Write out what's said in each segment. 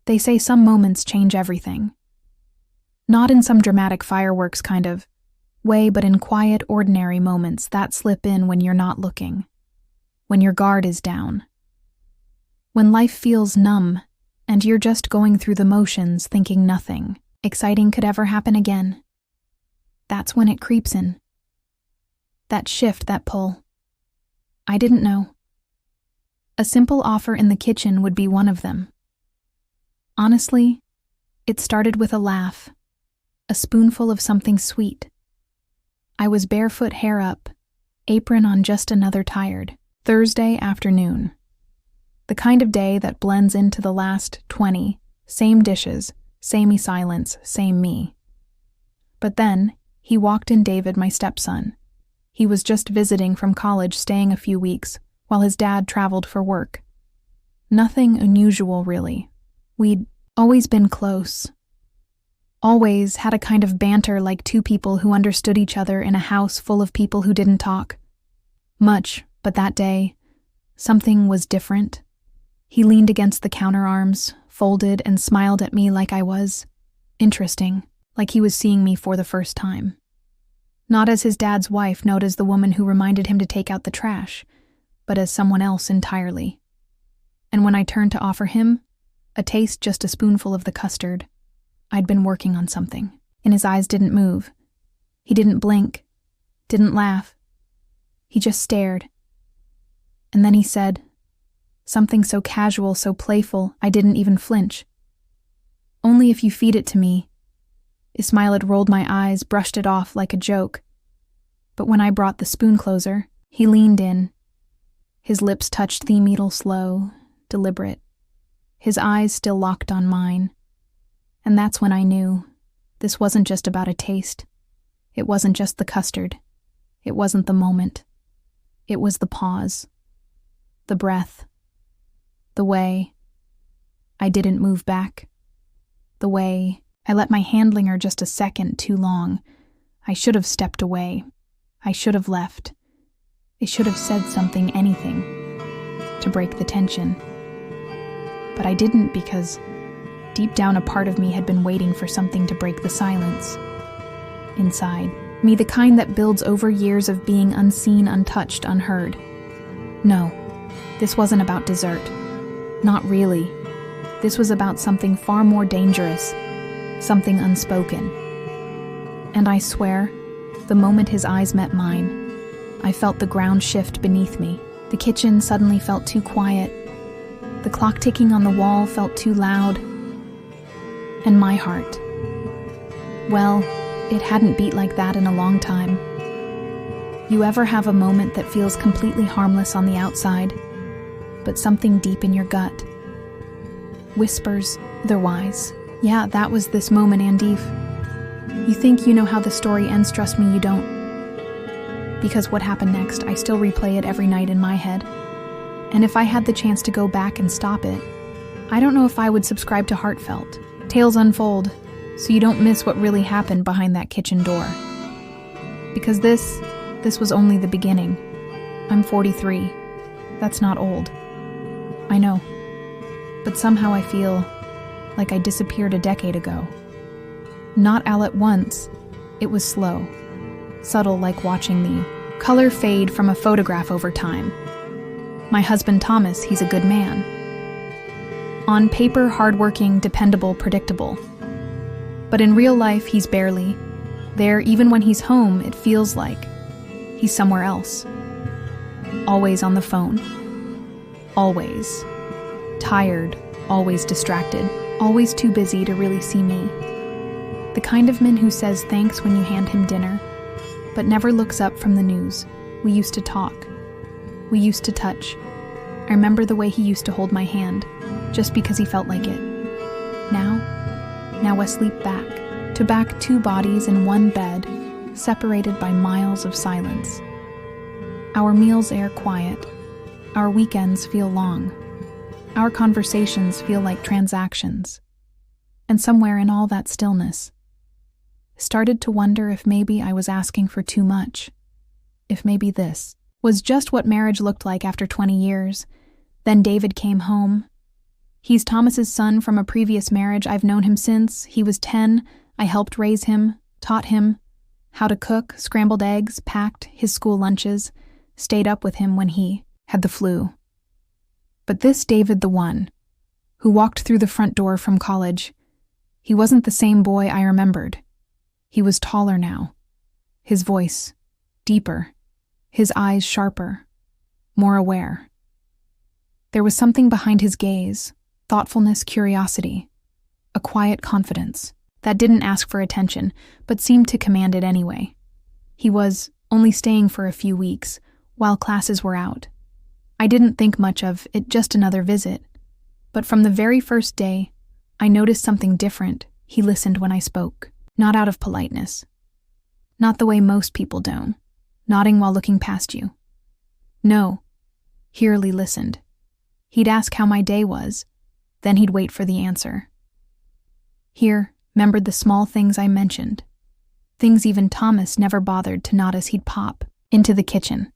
They say some moments change everything. Not in some dramatic fireworks kind of way, but in quiet, ordinary moments that slip in when you're not looking, when your guard is down, when life feels numb and you're just going through the motions thinking nothing exciting could ever happen again. That's when it creeps in. That shift, that pull. I didn't know. A simple offer in the kitchen would be one of them. Honestly, it started with a laugh, a spoonful of something sweet. I was barefoot, hair up, apron on, just another tired Thursday afternoon. The kind of day that blends into the last 20, same dishes, samey silence, same me. But then, he walked in. David, my stepson. He was just visiting from college, staying a few weeks, while his dad traveled for work. Nothing unusual, really. We'd always been close. Always had a kind of banter like two people who understood each other in a house full of people who didn't talk much, but that day, something was different. He leaned against the counterarms, folded, and smiled at me like I was interesting, like he was seeing me for the first time. Not as his dad's wife, not as the woman who reminded him to take out the trash, but as someone else entirely. And when I turned to offer him a taste, just a spoonful of the custard, I'd been working on something, and his eyes didn't move. He didn't blink, didn't laugh. He just stared. And then he said, something so casual, so playful, I didn't even flinch. Only if you feed it to me. His smile had rolled my eyes, brushed it off like a joke. But when I brought the spoon closer, he leaned in. His lips touched the needle, slow, deliberate. His eyes still locked on mine. And that's when I knew this wasn't just about a taste. It wasn't just the custard. It wasn't the moment. It was the pause. The breath. The way I didn't move back. The way I let my hand linger just a second too long. I should have stepped away. I should have left. I should have said something, anything, to break the tension. But I didn't, because deep down a part of me had been waiting for something to break the silence. Inside me, the kind that builds over years of being unseen, untouched, unheard. No, this wasn't about dessert. Not really. This was about something far more dangerous, something unspoken. And I swear, the moment his eyes met mine, I felt the ground shift beneath me. The kitchen suddenly felt too quiet. The clock ticking on the wall felt too loud. And my heart, well, it hadn't beat like that in a long time. You ever have a moment that feels completely harmless on the outside, but something deep in your gut whispers otherwise? Yeah, that was this moment, Andif. You think you know how the story ends, trust me, you don't. Because what happened next, I still replay it every night in my head. And if I had the chance to go back and stop it, I don't know if I would subscribe to Heartfelt. Tales unfold, so you don't miss what really happened behind that kitchen door. Because this was only the beginning. I'm 43. That's not old. I know. But somehow I feel like I disappeared a decade ago. Not all at once. It was slow. Subtle, like watching the color fade from a photograph over time. My husband Thomas, he's a good man. On paper, hardworking, dependable, predictable. But in real life, he's barely there. Even when he's home, it feels like he's somewhere else. Always on the phone. Always. Tired, always distracted, always too busy to really see me. The kind of man who says thanks when you hand him dinner, but never looks up from the news. We used to talk. We used to touch. I remember the way he used to hold my hand, just because he felt like it. Now asleep back to back, two bodies in one bed, separated by miles of silence. Our meals air quiet. Our weekends feel long. Our conversations feel like transactions. And somewhere in all that stillness, started to wonder if maybe I was asking for too much. If maybe this was just what marriage looked like after 20 years. Then David came home. He's Thomas's son from a previous marriage. I've known him since he was 10. I helped raise him, taught him how to cook scrambled eggs, packed his school lunches, stayed up with him when he had the flu. But this David, the one who walked through the front door from college, he wasn't the same boy I remembered. He was taller now, his voice deeper, his eyes sharper, more aware. There was something behind his gaze, thoughtfulness, curiosity, a quiet confidence that didn't ask for attention, but seemed to command it anyway. He was only staying for a few weeks, while classes were out. I didn't think much of it, just another visit. But from the very first day, I noticed something different. He listened when I spoke, not out of politeness. Not the way most people do, nodding while looking past you. No, he really listened. He'd ask how my day was, then he'd wait for the answer. Here, remembered the small things I mentioned. Things even Thomas never bothered to notice. He'd pop into the kitchen,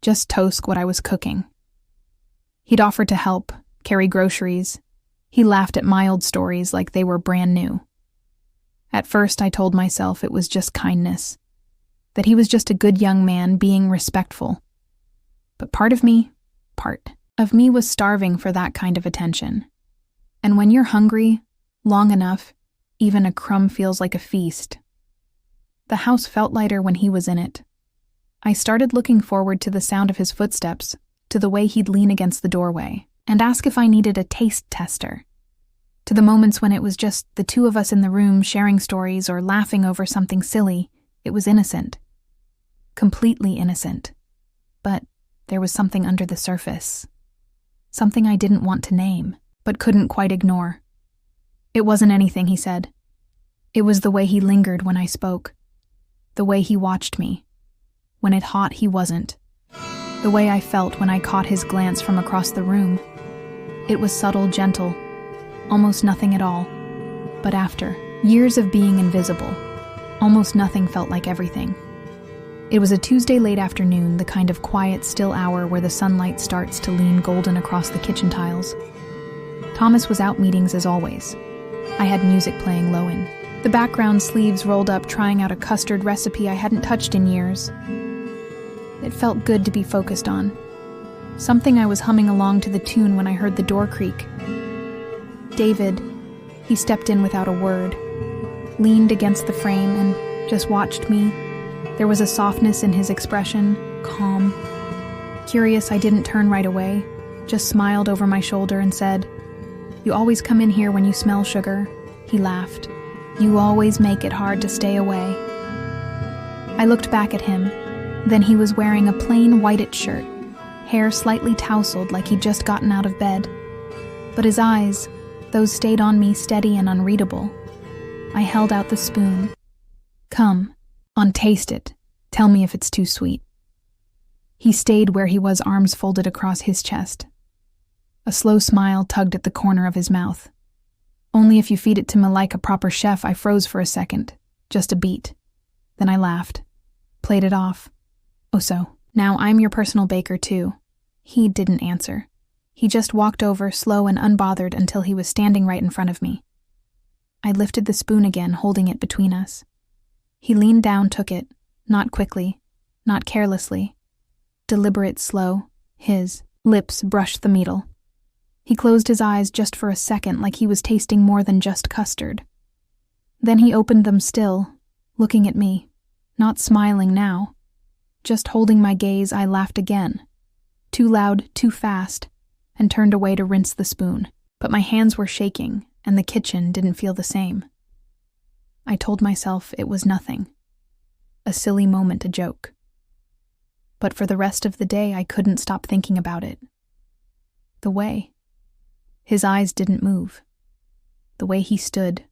just toast what I was cooking. He'd offer to help, carry groceries. He laughed at my old stories like they were brand new. At first I told myself it was just kindness, that he was just a good young man being respectful. But part of me was starving for that kind of attention. And when you're hungry long enough, even a crumb feels like a feast. The house felt lighter when he was in it. I started looking forward to the sound of his footsteps, to the way he'd lean against the doorway and ask if I needed a taste tester, to the moments when it was just the two of us in the room sharing stories or laughing over something silly. It was innocent. Completely innocent. But there was something under the surface. Something I didn't want to name, but couldn't quite ignore. It wasn't anything, he said. It was the way he lingered when I spoke. The way he watched me. When it hot, he wasn't. The way I felt when I caught his glance from across the room. It was subtle, gentle, almost nothing at all. But after years of being invisible, almost nothing felt like everything. It was a Tuesday late afternoon, the kind of quiet, still hour where the sunlight starts to lean golden across the kitchen tiles. Thomas was out meetings as always. I had music playing low in the background, sleeves rolled up, trying out a custard recipe I hadn't touched in years. It felt good to be focused on. Something I was humming along to the tune when I heard the door creak. David, he stepped in without a word, leaned against the frame and just watched me. There was a softness in his expression, calm. Curious, I didn't turn right away, just smiled over my shoulder and said, "You always come in here when you smell sugar." He laughed. "You always make it hard to stay away." I looked back at him. Then he was wearing a plain whited shirt, hair slightly tousled like he'd just gotten out of bed. But his eyes, those stayed on me, steady and unreadable. I held out the spoon. "Come, taste it. Tell me if it's too sweet." He stayed where he was, arms folded across his chest. A slow smile tugged at the corner of his mouth. "Only if you feed it to me like a proper chef." I froze for a second, just a beat. Then I laughed, played it off. "Oh, so, now I'm your personal baker too." He didn't answer. He just walked over, slow and unbothered, until he was standing right in front of me. I lifted the spoon again, holding it between us. He leaned down, took it, not quickly, not carelessly. Deliberate, slow, his lips brushed the meal. He closed his eyes just for a second, like he was tasting more than just custard. Then he opened them still, looking at me, not smiling now. Just holding my gaze, I laughed again. Too loud, too fast, and turned away to rinse the spoon. But my hands were shaking, and the kitchen didn't feel the same. I told myself it was nothing. A silly moment, a joke. But for the rest of the day, I couldn't stop thinking about it. The way. His eyes didn't move. The way he stood,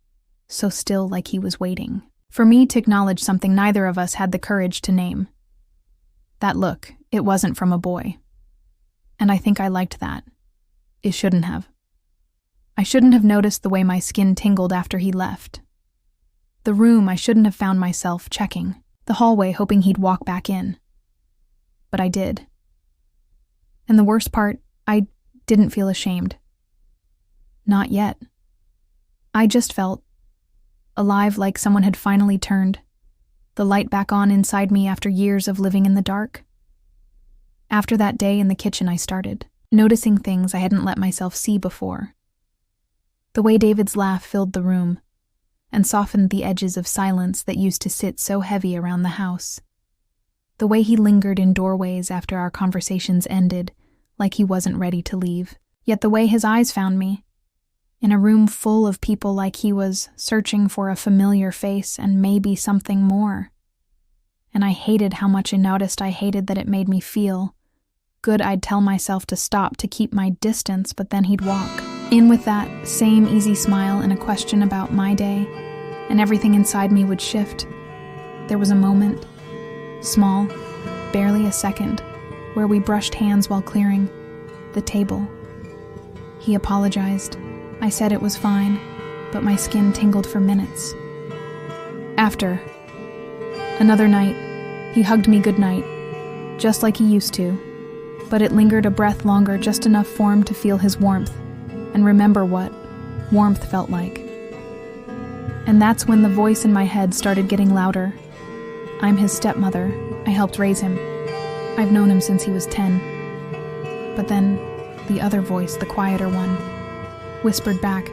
so still, like he was waiting for me to acknowledge something neither of us had the courage to name. That look, it wasn't from a boy. And I think I liked that. It shouldn't have. I shouldn't have noticed the way my skin tingled after he left. The room, I shouldn't have found myself checking. The hallway, hoping he'd walk back in. But I did. And the worst part, I didn't feel ashamed. Not yet. I just felt alive, like someone had finally turned the light back on inside me after years of living in the dark. After that day in the kitchen, I started noticing things I hadn't let myself see before. The way David's laugh filled the room and softened the edges of silence that used to sit so heavy around the house. The way he lingered in doorways after our conversations ended, like he wasn't ready to leave. Yet the way his eyes found me, in a room full of people, like he was searching for a familiar face and maybe something more. And I hated how much I noticed. I hated that it made me feel good. I'd tell myself to stop, to keep my distance, but then he'd walk in with that same easy smile and a question about my day, and everything inside me would shift. There was a moment, small, barely a second, where we brushed hands while clearing the table. He apologized. I said it was fine, but my skin tingled for minutes. After another night, he hugged me goodnight, just like he used to, but it lingered a breath longer, just enough for him to feel his warmth and remember what warmth felt like. And that's when the voice in my head started getting louder. I'm his stepmother. I helped raise him. I've known him since he was 10. But then the other voice, the quieter one, whispered back,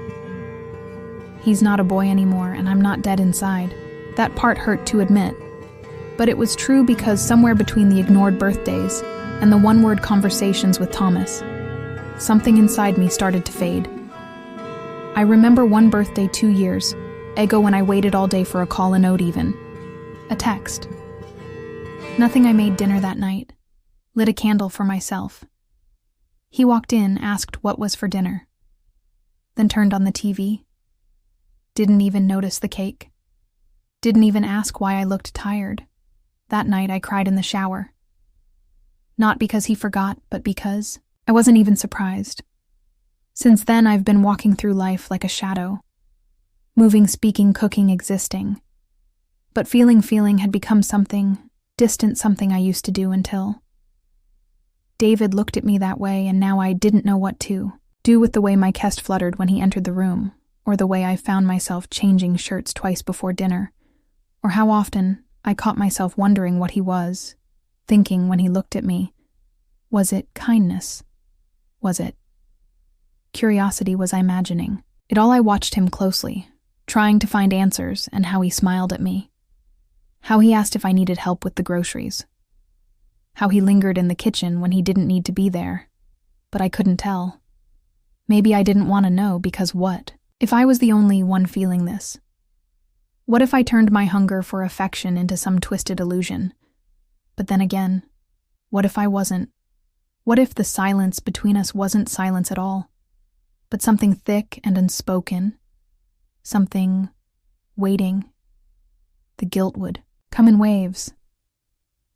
he's not a boy anymore, and I'm not dead inside. That part hurt to admit, but it was true, because somewhere between the ignored birthdays and the one-word conversations with Thomas, something inside me started to fade. I remember one birthday 2 years ago when I waited all day for a call, a note even, a text. Nothing. I made dinner that night, lit a candle for myself. He walked in, asked what was for dinner, then turned on the TV. Didn't even notice the cake. Didn't even ask why I looked tired. That night I cried in the shower. Not because he forgot, but because I wasn't even surprised. Since then I've been walking through life like a shadow. Moving, speaking, cooking, existing. But feeling had become something distant, something I used to do until David looked at me that way, and now I didn't know what to do with the way my chest fluttered when he entered the room, or the way I found myself changing shirts twice before dinner, or how often I caught myself wondering what he was thinking when he looked at me. Was it kindness? Was it curiosity? Was I imagining it all? I watched him closely, trying to find answers, and how he smiled at me. How he asked if I needed help with the groceries. How he lingered in the kitchen when he didn't need to be there. But I couldn't tell. Maybe I didn't want to know, because what if I was the only one feeling this? What if I turned my hunger for affection into some twisted illusion? But then again, what if I wasn't? What if the silence between us wasn't silence at all, but something thick and unspoken? Something waiting. The guilt would come in waves.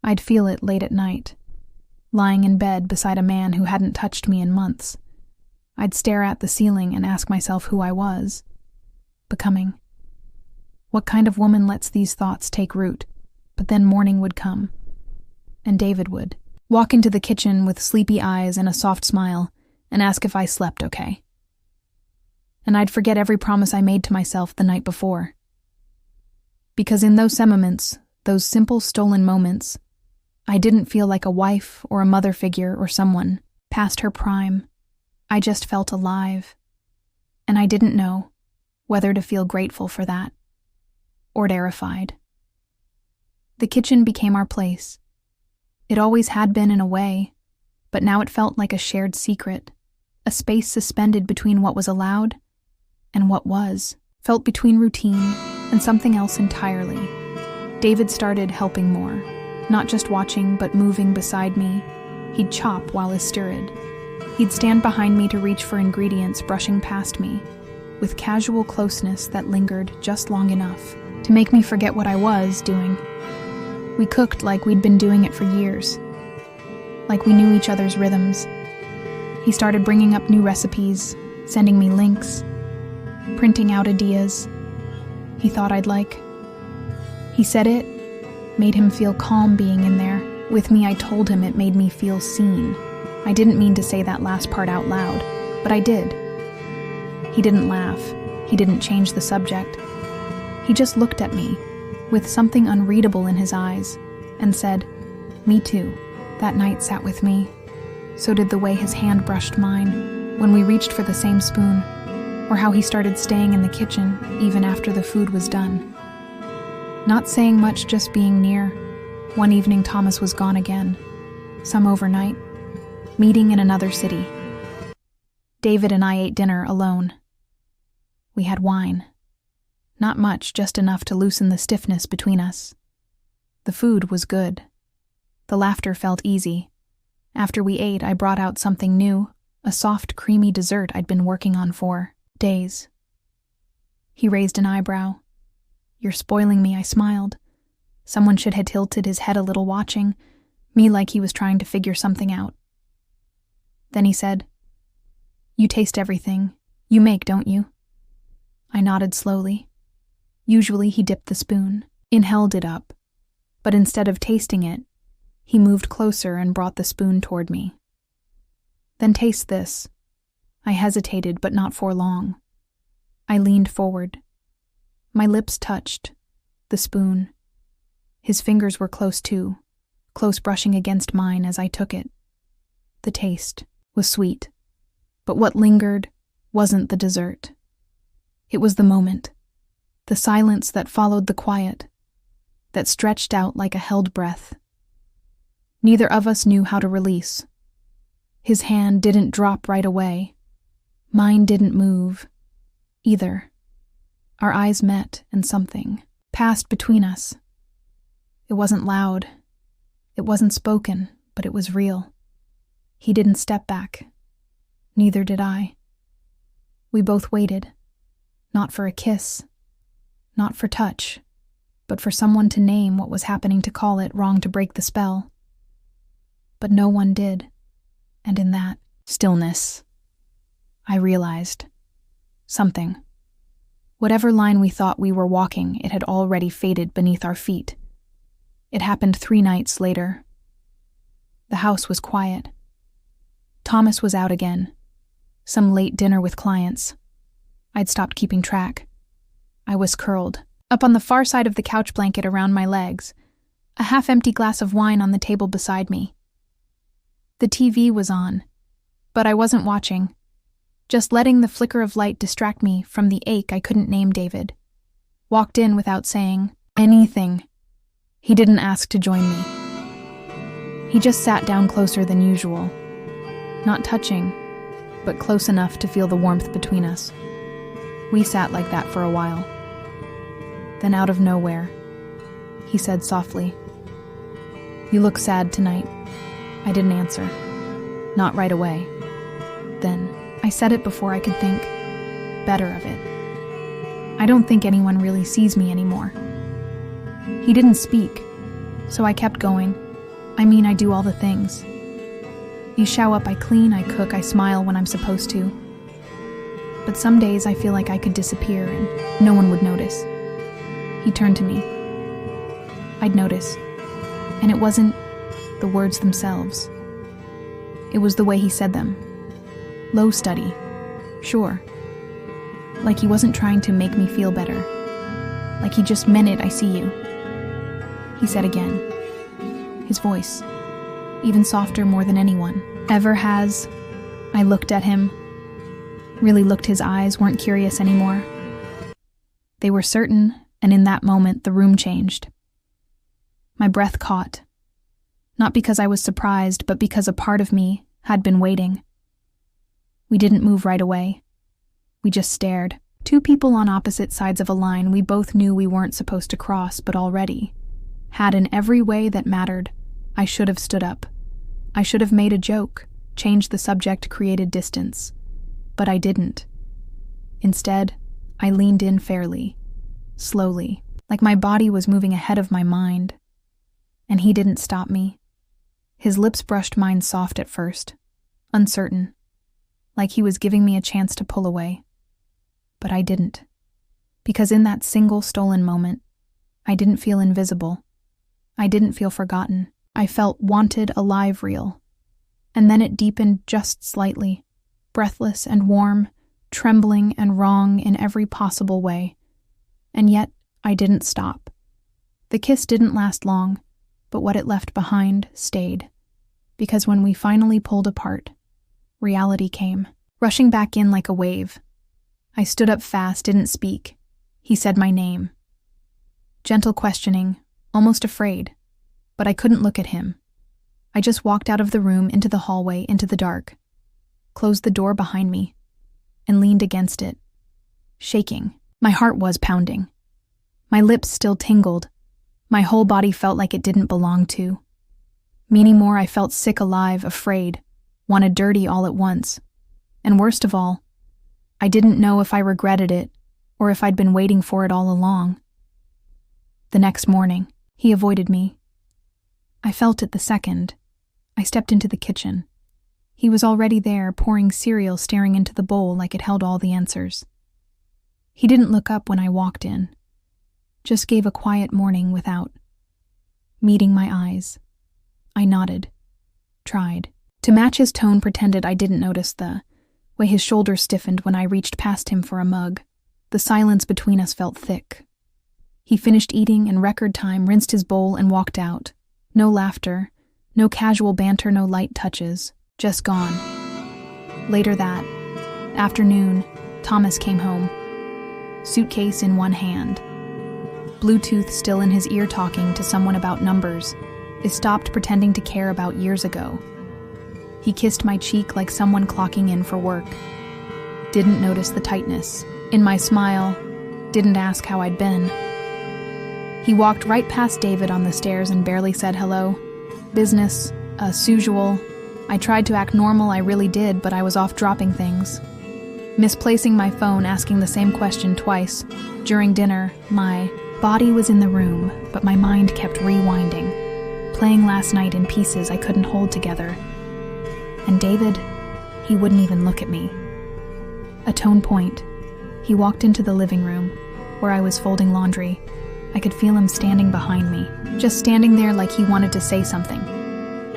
I'd feel it late at night, lying in bed beside a man who hadn't touched me in months. I'd stare at the ceiling and ask myself who I was becoming. What kind of woman lets these thoughts take root? But then morning would come, and David would walk into the kitchen with sleepy eyes and a soft smile and ask if I slept okay. And I'd forget every promise I made to myself the night before. Because in those moments, those simple stolen moments, I didn't feel like a wife or a mother figure or someone past her prime. I just felt alive, and I didn't know whether to feel grateful for that or terrified. The kitchen became our place. It always had been in a way, but now it felt like a shared secret, a space suspended between what was allowed and what was, felt between routine and something else entirely. David started helping more, not just watching but moving beside me. He'd chop while I stirred. He'd stand behind me to reach for ingredients, brushing past me, with casual closeness that lingered just long enough to make me forget what I was doing. We cooked like we'd been doing it for years, like we knew each other's rhythms. He started bringing up new recipes, sending me links, printing out ideas he thought I'd like. He said it made him feel calm being in there with me. I told him it made me feel seen. I didn't mean to say that last part out loud, but I did. He didn't laugh. He didn't change the subject. He just looked at me, with something unreadable in his eyes, and said, "Me too." That night sat with me. So did the way his hand brushed mine when we reached for the same spoon, or how he started staying in the kitchen even after the food was done. Not saying much, just being near. One evening Thomas was gone again, some overnight, meeting in another city. David and I ate dinner alone. We had wine. Not much, just enough to loosen the stiffness between us. The food was good. The laughter felt easy. After we ate, I brought out something new, a soft, creamy dessert I'd been working on for days. He raised an eyebrow. "You're spoiling me," I smiled. Someone should have tilted his head a little, watching me like he was trying to figure something out. Then he said, "You taste everything you make, don't you?" I nodded slowly. Usually he dipped the spoon in, held it up, but instead of tasting it, he moved closer and brought the spoon toward me. "Then taste this." I hesitated, but not for long. I leaned forward. My lips touched the spoon. His fingers were close too, close, brushing against mine as I took it. The taste was sweet, but what lingered wasn't the dessert. It was the moment, the silence that followed the quiet, that stretched out like a held breath. Neither of us knew how to release. His hand didn't drop right away. Mine didn't move either. Our eyes met and something passed between us. It wasn't loud. It wasn't spoken, but it was real. He didn't step back. Neither did I. We both waited, not for a kiss, not for touch, but for someone to name what was happening, to call it wrong, to break the spell. But no one did, and in that stillness, I realized something. Whatever line we thought we were walking, it had already faded beneath our feet. It happened 3 nights later. The house was quiet. Thomas was out again. Some late dinner with clients. I'd stopped keeping track. I was curled up on the far side of the couch blanket around my legs, a half-empty glass of wine on the table beside me. The TV was on, but I wasn't watching, just letting the flicker of light distract me from the ache I couldn't name. David walked in without saying anything. He didn't ask to join me. He just sat down closer than usual, not touching, but close enough to feel the warmth between us. We sat like that for a while. Then out of nowhere, he said softly, "You look sad tonight." I didn't answer. Not right away. Then I said it before I could think better of it. "I don't think anyone really sees me anymore." He didn't speak, so I kept going. I do all the things. You show up, I clean, I cook, I smile when I'm supposed to. But some days I feel like I could disappear and no one would notice. He turned to me. I'd notice. And it wasn't the words themselves. It was the way he said them. Low study, sure. Like he wasn't trying to make me feel better. Like he just meant it. "I see you," he said again. His voice, even softer, more than anyone ever has. I looked at him. Really looked. His eyes weren't curious anymore. They were certain, and in that moment the room changed. My breath caught. Not because I was surprised, but because a part of me had been waiting. We didn't move right away. We just stared. 2 people on opposite sides of a line we both knew we weren't supposed to cross, but already had in every way that mattered. I should have stood up. I should have made a joke, changed the subject, created distance. But I didn't. Instead, I leaned in fairly, slowly, like my body was moving ahead of my mind. And he didn't stop me. His lips brushed mine, soft at first, uncertain, like he was giving me a chance to pull away. But I didn't. Because in that single stolen moment, I didn't feel invisible. I didn't feel forgotten. I felt wanted, alive, real. And then it deepened just slightly, breathless and warm, trembling and wrong in every possible way. And yet, I didn't stop. The kiss didn't last long, but what it left behind stayed. Because when we finally pulled apart, reality came, rushing back in like a wave. I stood up fast, didn't speak. He said my name. Gentle questioning, almost afraid, but I couldn't look at him. I just walked out of the room into the hallway, into the dark, closed the door behind me, and leaned against it, shaking. My heart was pounding. My lips still tingled. My whole body felt like it didn't belong to. Meaning more, I felt sick, alive, afraid, wanted dirty all at once. And worst of all, I didn't know if I regretted it or if I'd been waiting for it all along. The next morning, he avoided me. I felt it the second. I stepped into the kitchen. He was already there, pouring cereal, staring into the bowl like it held all the answers. He didn't look up when I walked in, just gave a quiet morning without meeting my eyes. I nodded, tried. To match his tone, pretended I didn't notice the way his shoulders stiffened when I reached past him for a mug. The silence between us felt thick. He finished eating in record time, rinsed his bowl, and walked out. No laughter, no casual banter, no light touches, just gone. Later that afternoon, Thomas came home, suitcase in one hand, Bluetooth still in his ear, talking to someone about numbers. I stopped pretending to care about years ago. He kissed my cheek like someone clocking in for work. Didn't notice the tightness in my smile, didn't ask how I'd been. He walked right past David on the stairs and barely said hello. Business, as usual. I tried to act normal, I really did, but I was off dropping things. Misplacing my phone, asking the same question twice. During dinner, my body was in the room, but my mind kept rewinding, playing last night in pieces I couldn't hold together. And David, he wouldn't even look at me. A tone point. He walked into the living room, where I was folding laundry. I could feel him standing behind me, just standing there like he wanted to say something.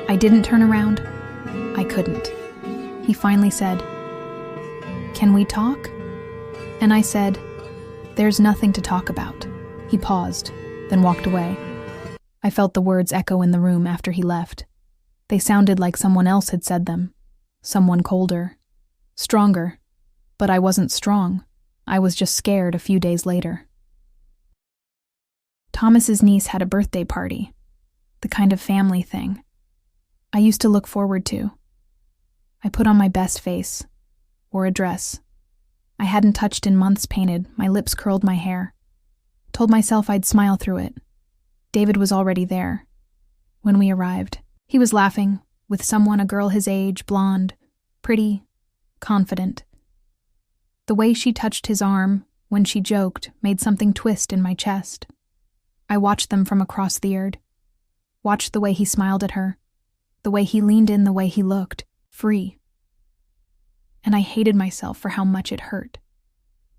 I didn't turn around. I couldn't. He finally said, "Can we talk?" And I said, "There's nothing to talk about." He paused, then walked away. I felt the words echo in the room after he left. They sounded like someone else had said them. Someone colder, stronger. But I wasn't strong. I was just scared a few days later. Thomas's niece had a birthday party, the kind of family thing I used to look forward to. I put on my best face, wore a dress I hadn't touched in months, painted, my lips curled, my hair. Told myself I'd smile through it. David was already there. When we arrived, he was laughing with someone, a girl his age, blonde, pretty, confident. The way she touched his arm when she joked made something twist in my chest. I watched them from across the yard, watched the way he smiled at her, the way he leaned in, the way he looked, free. And I hated myself for how much it hurt.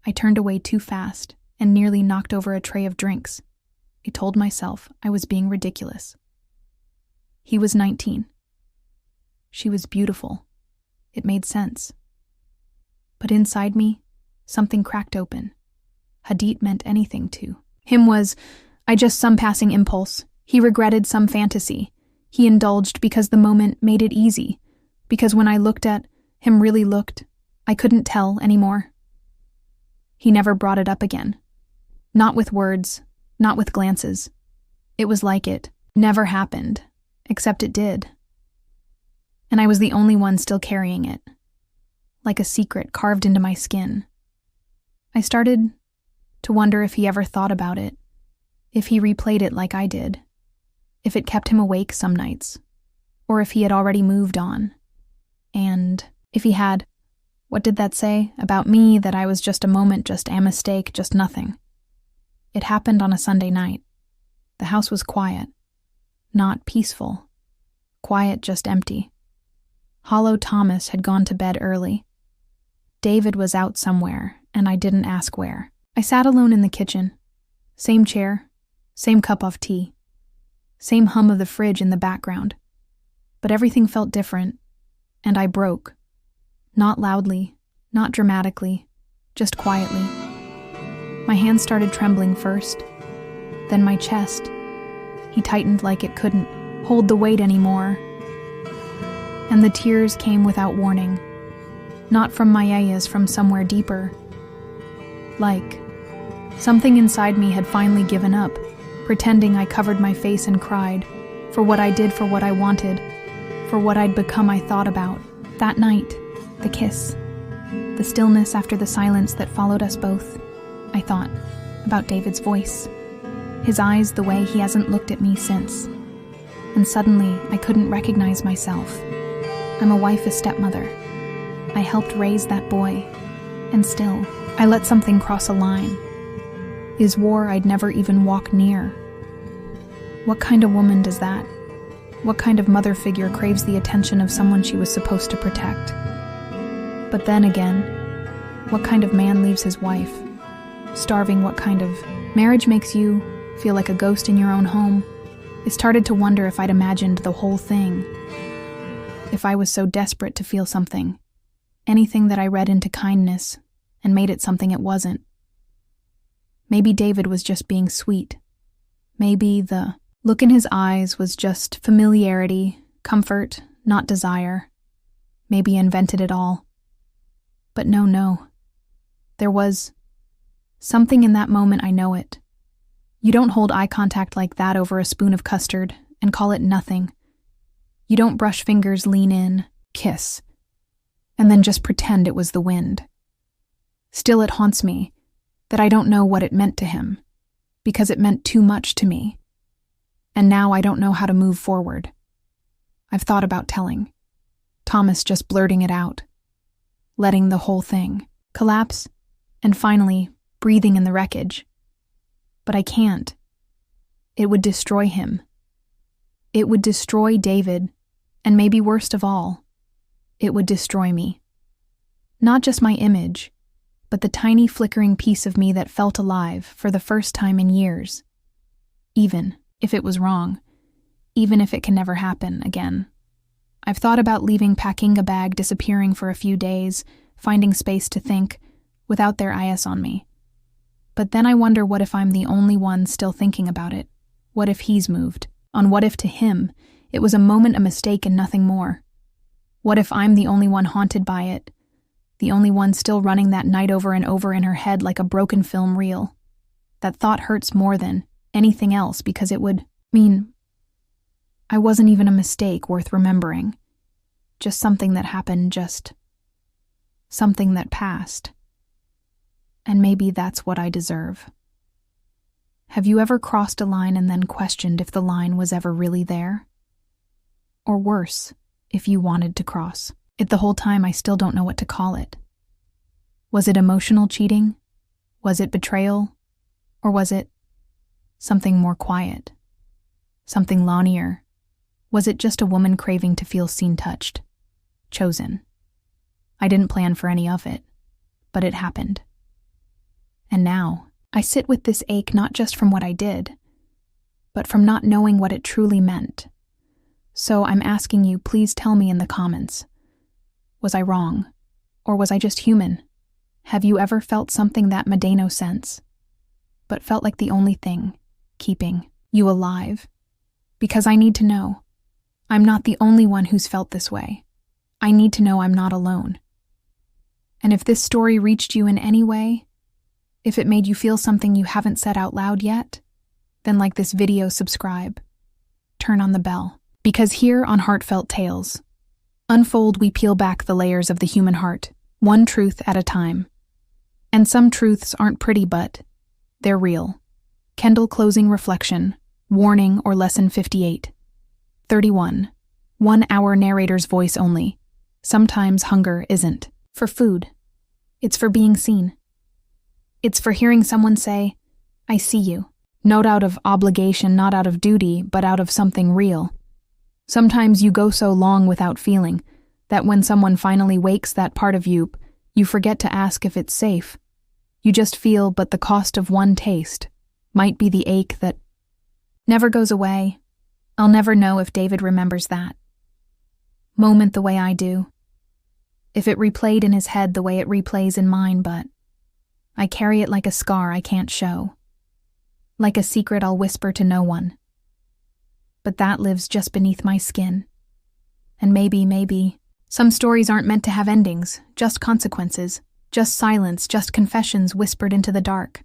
I turned away too fast and nearly knocked over a tray of drinks. I told myself I was being ridiculous. He was 19. She was beautiful. It made sense. But inside me, something cracked open. Hadit meant anything to him was, just some passing impulse. He regretted some fantasy. He indulged because the moment made it easy. Because when I looked at him, really looked, I couldn't tell anymore. He never brought it up again. Not with words, not with glances. It was like it never happened, except it did. And I was the only one still carrying it, like a secret carved into my skin. I started to wonder if he ever thought about it, if he replayed it like I did, if it kept him awake some nights, or if he had already moved on. And if he had, what did that say about me, that I was just a moment, just a mistake, just nothing? It happened on a Sunday night. The house was quiet, not peaceful, quiet, just empty. Hollow Thomas had gone to bed early. David was out somewhere, and I didn't ask where. I sat alone in the kitchen. Same chair, same cup of tea, same hum of the fridge in the background. But everything felt different, and I broke. Not loudly, not dramatically, just quietly. My hand started trembling first, then my chest. He tightened like it couldn't hold the weight anymore. And the tears came without warning. Not from my yayas, from somewhere deeper. Like something inside me had finally given up, pretending I covered my face and cried. For what I did, for what I wanted, for what I'd become. I thought about that night, the kiss, the stillness after the silence that followed us both. I thought about David's voice, his eyes, the way he hasn't looked at me since. And suddenly, I couldn't recognize myself. I'm a wife, a stepmother. I helped raise that boy, and still, I let something cross a line. Is war I'd never even walk near. What kind of woman does that? What kind of mother figure craves the attention of someone she was supposed to protect? But then again, what kind of man leaves his wife? Starving. What kind of marriage makes you feel like a ghost in your own home? I started to wonder if I'd imagined the whole thing. If I was so desperate to feel something, anything that I read into kindness and made it something it wasn't. Maybe David was just being sweet. Maybe the look in his eyes was just familiarity, comfort, not desire. Maybe I invented it all. But no. There was something in that moment. I know it. You don't hold eye contact like that over a spoon of custard and call it nothing. You don't brush fingers, lean in, kiss, and then just pretend it was the wind. Still, it haunts me that I don't know what it meant to him, because it meant too much to me. And now I don't know how to move forward. I've thought about telling Thomas, just blurting it out, letting the whole thing collapse, and finally breathing in the wreckage. But I can't. It would destroy him. It would destroy David, and maybe worst of all, it would destroy me. Not just my image, but the tiny flickering piece of me that felt alive for the first time in years. Even if it was wrong, even if it can never happen again. I've thought about leaving, packing a bag, disappearing for a few days, finding space to think, without their eyes on me. But then I wonder, what if I'm the only one still thinking about it? What if he's moved? On what if to him, it was a moment, a mistake, and nothing more? What if I'm the only one haunted by it? The only one still running that night over and over in her head like a broken film reel? That thought hurts more than anything else, because it would mean I wasn't even a mistake worth remembering. Just something that happened, just something that passed. And maybe that's what I deserve. Have you ever crossed a line and then questioned if the line was ever really there? Or worse, if you wanted to cross it the whole time? I still don't know what to call it. Was it emotional cheating? Was it betrayal? Or was it something more quiet? Something lawnier? Was it just a woman craving to feel seen, touched, chosen? I didn't plan for any of it, but it happened. And now, I sit with this ache, not just from what I did, but from not knowing what it truly meant. So I'm asking you, please tell me in the comments. Was I wrong? Or was I just human? Have you ever felt something that made no sense, but felt like the only thing keeping you alive? Because I need to know. I'm not the only one who's felt this way. I need to know I'm not alone. And if this story reached you in any way, if it made you feel something you haven't said out loud yet, then like this video, subscribe, turn on the bell. Because here on Heartfelt Tales, unfold, we peel back the layers of the human heart, one truth at a time. And some truths aren't pretty, but they're real. Kendall closing reflection, warning or lesson 58. 31. 1 hour narrator's voice only. Sometimes hunger isn't for food. It's for being seen. It's for hearing someone say, I see you. Not out of obligation, not out of duty, but out of something real. Sometimes you go so long without feeling that when someone finally wakes that part of you, you forget to ask if it's safe. You just feel, but the cost of one taste might be the ache that never goes away. I'll never know if David remembers that moment the way I do. If it replayed in his head the way it replays in mine, but I carry it like a scar I can't show. Like a secret I'll whisper to no one. But that lives just beneath my skin. And maybe, some stories aren't meant to have endings, just consequences, just silence, just confessions whispered into the dark.